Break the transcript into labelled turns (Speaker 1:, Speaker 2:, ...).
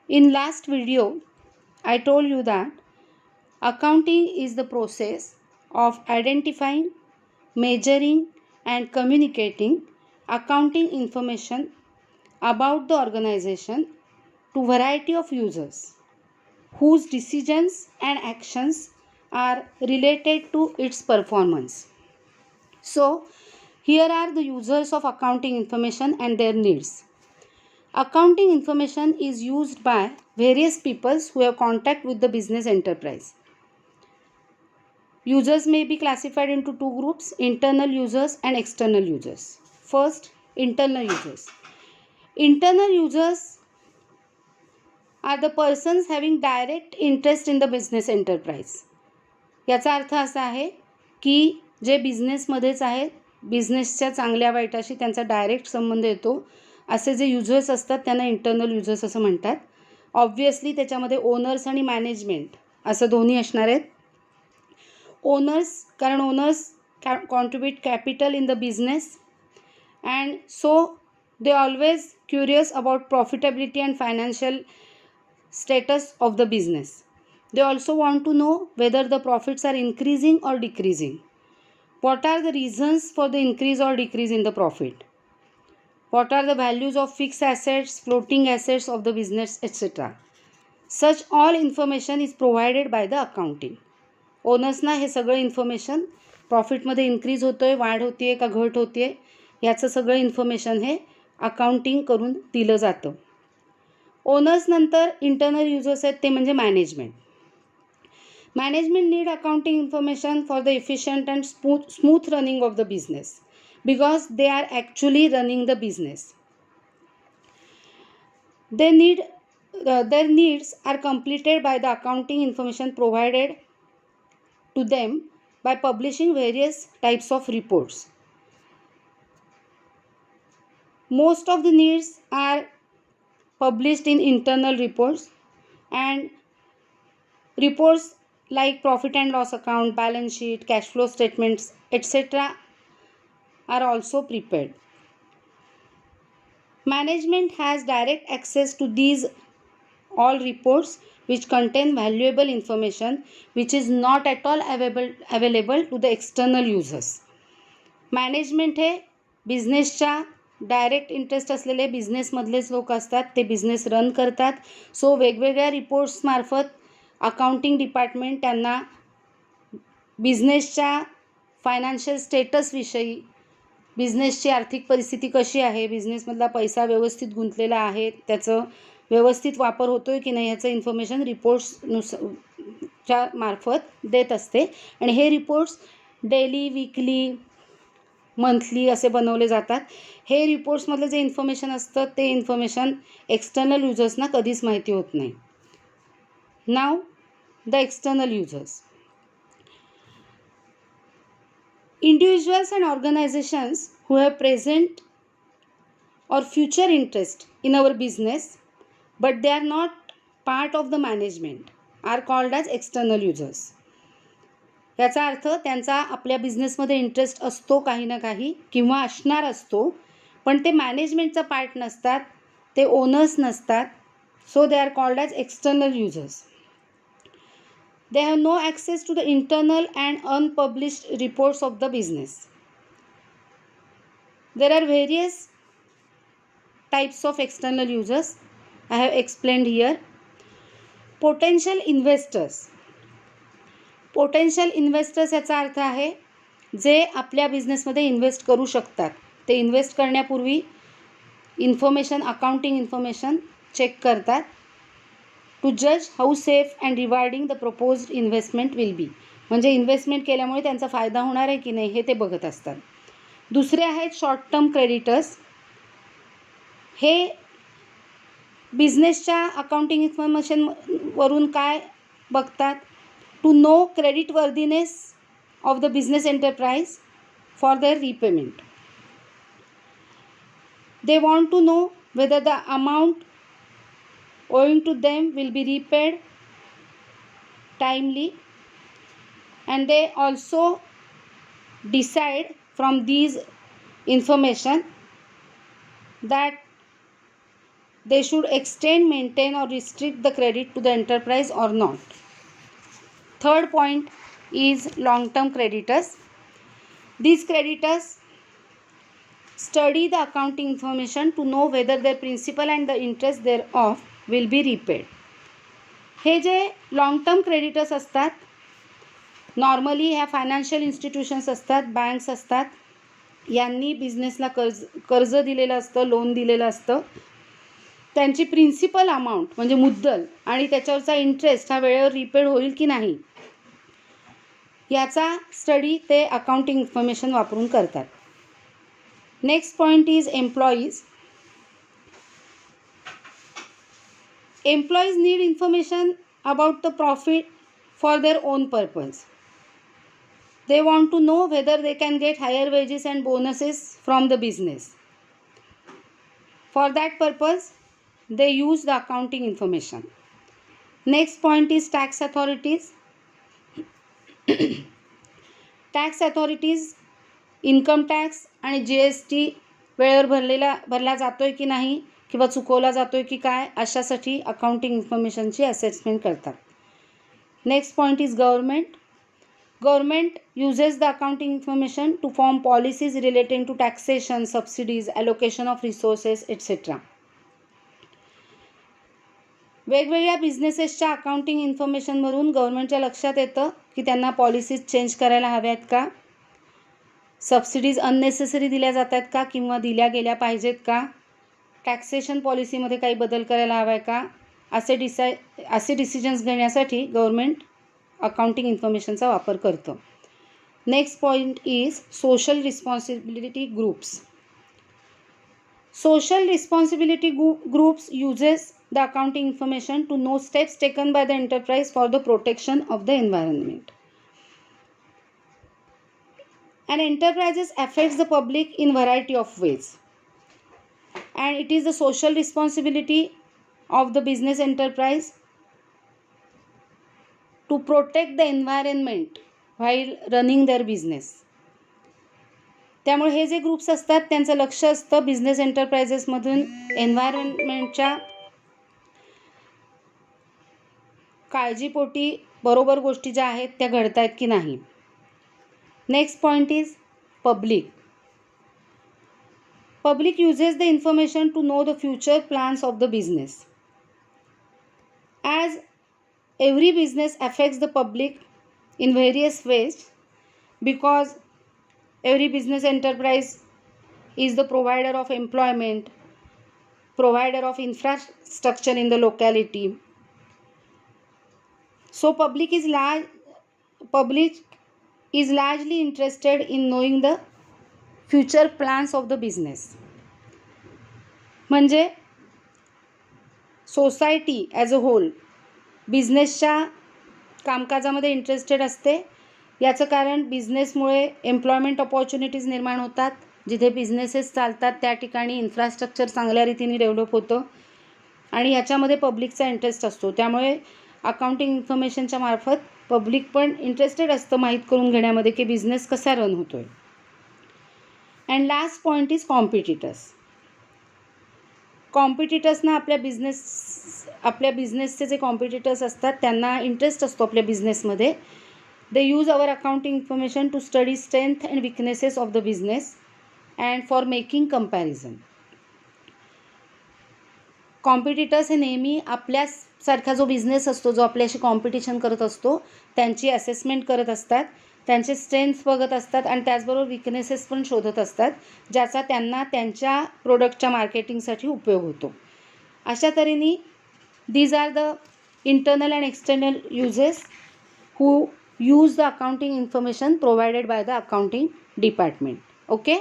Speaker 1: In last video, I told you that accounting is the process of identifying, measuring and communicating accounting information about the organization to variety of users whose decisions and actions are related to its performance. So, here are the users of accounting information and their needs. Accounting information is used by various peoples who have contact with the business enterprise. Users may be classified into two groups, internal users and external users. First, internal users. Internal users are the persons having direct interest in the business enterprise. याचा अर्थ असा आहे की जे बिझनेसमध्येच आहेत, बिझनेसच्या चांगल्या वाईटाशी त्यांचा डायरेक्ट संबंध येतो, असे जे युजर्स असतात त्यांना इंटरनल युजर्स असं म्हणतात. ऑब्व्हियसली त्याच्यामध्ये ओनर्स आणि मॅनेजमेंट असं दोन्ही असणार आहेत. ओनर्स, कारण owners contribute capital in the business and so they always curious about profitability and financial status of the business. They also want to know whether the profits are increasing or decreasing. What are the reasons for the increase or decrease in the profit? What are the values of fixed assets, floating assets of the business, etc. Such all information is provided by the accounting. ओनर्सना हे सगळं information, प्रॉफिटमध्ये increase होतो आहे, वाढ होती आहे का घट होती आहे, याचं सगळं इन्फॉर्मेशन हे अकाउंटिंग करून दिलं जातं. ओनर्स नंतर इंटरनल युजर्स आहेत ते म्हणजे management. Management need accounting information for the efficient and smooth running of the business because they are actually running the business. their needs are completed by the accounting information provided to them by publishing various types of reports. Most of the needs are published in internal reports, and reports like profit and loss account, balance sheet, cash flow statements, etc. are also prepared. Management has direct access to these all reports which contain valuable information which is not at all available to the external users. Management हे बिझनेसच्या direct interest असलेले बिझनेसमधलेच लोक असतात, ते business run करतात. So वेगवेगळ्या रिपोर्ट्समार्फत accounting department त्यांना बिझनेसच्या फायनान्शियल स्टेटसविषयी, बिझनेसची आर्थिक परिस्थिती कशी आहे, बिझनेसमधला पैसा व्यवस्थित गुंतलेला आहे, त्याचं व्यवस्थित वापर होतो आहे की नाही ह्याचं इन्फॉर्मेशन रिपोर्ट्सच्या मार्फत देत असते. आणि हे रिपोर्ट्स डेली, वीकली, मंथली असे बनवले जातात. हे रिपोर्ट्समधलं जे इन्फॉर्मेशन असतं ते इन्फॉर्मेशन एक्सटर्नल युजर्सना कधीच माहिती होत नाही. नाव the external users. Individuals and organizations who have present or future interest in our business but they are not part of the management are called as external users. याचा अर्थ त्यांचा आपल्या बिझनेसमध्ये इंटरेस्ट असतो काही ना काही किंवा असणार असतो, पण ते मॅनेजमेंटचा पार्ट नसतात, ते ओनर्स नसतात. So they are called as external users. They have no access to the internal and unpublished reports of the business. There are various types of external users. I have explained here. Potential investors. Potential investors याचा अर्थ आहे जे आपल्या बिझनेसमध्ये invest करू शकतात. ते invest करण्यापूर्वी इन्फॉर्मेशन, अकाउंटिंग इन्फॉर्मेशन चेक करतात टू जज how safe and rewarding the proposed investment will be. म्हणजे इन्व्हेस्टमेंट केल्यामुळे त्यांचा फायदा होणार आहे की नाही हे ते बघत असतात. दुसरे आहेत शॉर्ट टर्म क्रेडिटर्स. हे बिझनेसच्या अकाउंटिंग इन्फॉर्मेशनवरून काय बघतात? To know credit worthiness of the business enterprise for their repayment. They want to know whether the amount owing to them will be repaid timely, and they also decide from these information that they should extend, maintain or restrict the credit to the enterprise or not. Third point is long-term creditors. These creditors study the accounting information to know whether their principal and the interest thereof will be repaid. हे जे long term creditors असतात, normally ह्या financial institutions असतात, banks असतात, यांनी बिझनेसला कर्ज दिलेलं असतं, लोन दिलेलं असतं. त्यांची प्रिन्सिपल अमाऊंट म्हणजे मुद्दल आणि त्याच्यावरचा इंटरेस्ट हा वेळेवर रिपेड होईल की नाही याचा स्टडी ते अकाउंटिंग इन्फॉर्मेशन वापरून करतात. Next point is employees. Employees need information about the profit for their own purpose. They want to know whether they can get higher wages and bonuses from the business. For that purpose, they use the accounting information. Next point is tax authorities. Tax authorities, income tax आणि GST वेळेवर भरला जातोय की नाही किंवा चुकवला जातोय की काय अशासाठी अकाउंटिंग इन्फॉर्मेशनची असेसमेंट करतात. Next point is government. Government uses the accounting information to form policies related to taxation, subsidies, allocation of resources etcetera. वेगवेगळ्या बिझनेसेसच्या अकाउंटिंग इन्फॉर्मेशनवरून गव्हर्मेंटच्या लक्षात येतं की त्यांना पॉलिसीज चेंज करायला हव्यात का, सबसिडीज अननेसेसरी दिल्या जातात का किंवा दिल्या गेल्या पाहिजेत का, टॅक्सेशन पॉलिसीमध्ये काही बदल करायला हवा आहे का, असे डिसिजन्स घेण्यासाठी गव्हर्मेंट अकाउंटिंग इन्फॉर्मेशनचा वापर करतं. Next point is social responsibility groups. Social responsibility groups uses the accounting information to know steps taken by the enterprise for the protection of the environment. And enterprises affects the public in variety of ways. And it is the social responsibility of the business enterprise to protect the environment while running their business. त्यामुळे हे जे groups असतात त्यांचं लक्ष असतं business एंटरप्राइजेसमधून एन्व्हायरमेंटच्या काळजीपोटी बरोबर गोष्टी ज्या आहेत त्या घडत आहेत की नाही. Next point is public. Public uses the information to know the future plans of the business. As every business affects the public in various ways, because every business enterprise is the provider of employment, provider of infrastructure in the locality. So public is largely interested in knowing the future plans of the business. म्हणजे society as a whole बिझनेसच्या कामकाजामध्ये interested असते. याचं कारण बिझनेसमुळे employment opportunities निर्माण होतात. जिथे businesses चालतात त्या ठिकाणी इन्फ्रास्ट्रक्चर चांगल्या रीतीने डेव्हलप होतं आणि ह्याच्यामध्ये पब्लिकचा इंटरेस्ट असतो. त्यामुळे अकाउंटिंग इन्फॉर्मेशनच्या मार्फत पब्लिक पण इंटरेस्टेड असतं माहीत करून घेण्यामध्ये की बिझनेस कसा रन होतो आहे. And last point is competitors. कॉम्पिटिटर्सना आपल्या बिझनेसचे जे कॉम्पिटिटर्स असतात त्यांना इंटरेस्ट असतो आपल्या बिझनेसमध्ये. They use our accounting information to study strength and weaknesses of the business and for making comparison. Competitors हे नेहमी आपल्यासारखा जो बिझनेस असतो जो आपल्याशी कॉम्पिटिशन करत असतो त्यांची असेसमेंट करत असतात, त्यांचे स्ट्रेंथ बघत असतात आणि त्याचबरोबर विकनेसेस पण शोधत असतात ज्याचा त्यांना त्यांच्या प्रोडक्टच्या मार्केटिंगसाठी उपयोग होतो. अशा तऱ्हेने these are the internal and external uses who use the accounting information provided by the accounting department. Okay.